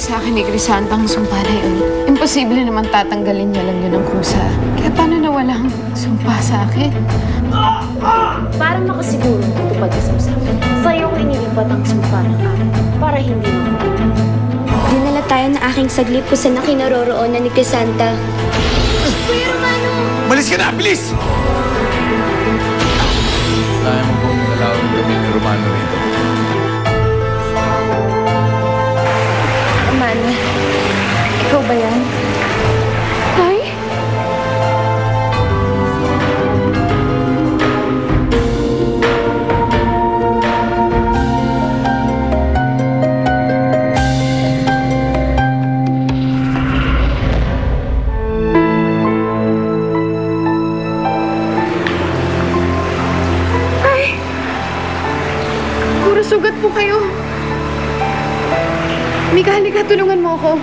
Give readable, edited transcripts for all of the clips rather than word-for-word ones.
sa akin ni Crisanta ang sumpa na yun. Imposible naman tatanggalin niya lang yun ang kusa. Kaya paano nawala ang sumpa sa akin? Para makasiguro tutupad ka sa usapan, sa'yo ko inilipat ang sumpa ng akin para hindi mo. Dinala tayo ng aking saglit kung saan na kinaroroonan ni Crisanta. Kuya Romano! Malis ka na! Bilis! Kaya mo pong nalawang gabi ni Romano rito. Romano, ikaw ba yan? Ay! Sugat po kayo. Mika, halika, tulungan mo ako.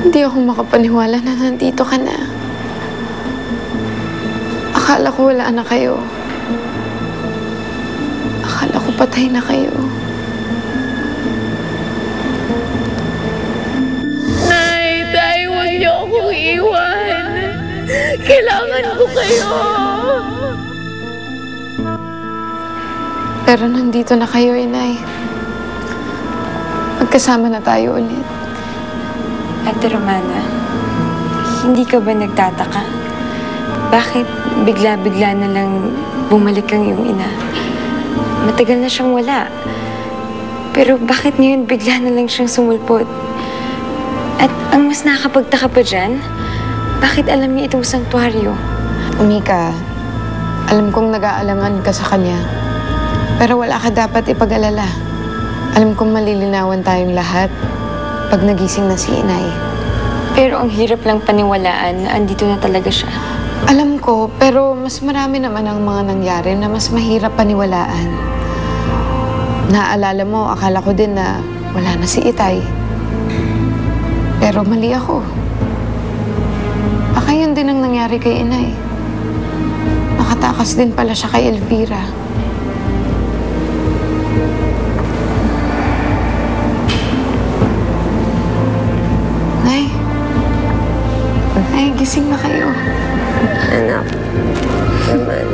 Hindi ako makapaniwala na nandito ka na. Akala ko wala na kayo. Akala ko patay na kayo. Nay, Tay, huwag niyo akong iwan. Kailangan ko kayo. Pero nandito na kayo, Inay. Magkasama na tayo ulit. Ate Romana, hindi ka ba nagtataka? Bakit bigla-bigla na lang bumalik ang iyong ina? Matagal na siyang wala. Pero bakit ngayon bigla na lang siyang sumulpot? At ang mas nakakapagtaka pa dyan, bakit alam niya itong sanktuaryo? Mika, alam kong nag-aalangan ka sa kanya. Pero wala ka dapat ipag-alala. Alam kong malilinawan tayong lahat pag nagising na si Inay. Pero ang hirap lang paniwalaan na andito na talaga siya. Alam ko, pero mas marami naman ang mga nangyari na mas mahirap paniwalaan. Naalala mo, akala ko din na wala na si Itay. Pero mali ako. Baka yun din ang nangyari kay Inay. Nakatakas din pala siya kay Elvira. Nay, gising na kayo. Anak, naman.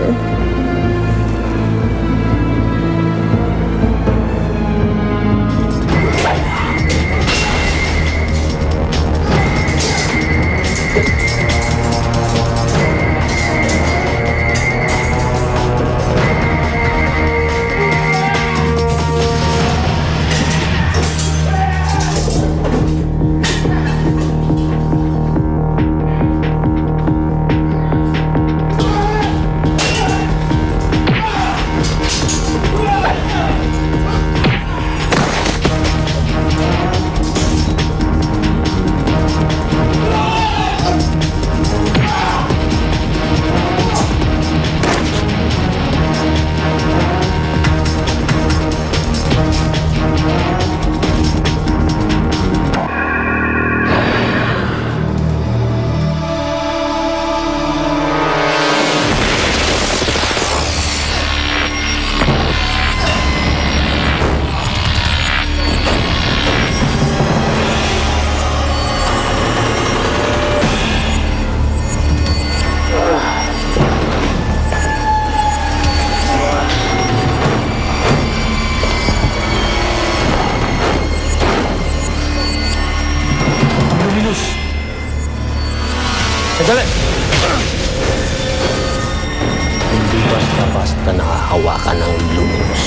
Sandali! Hindi basta-basta nakahawakan ng Luminous.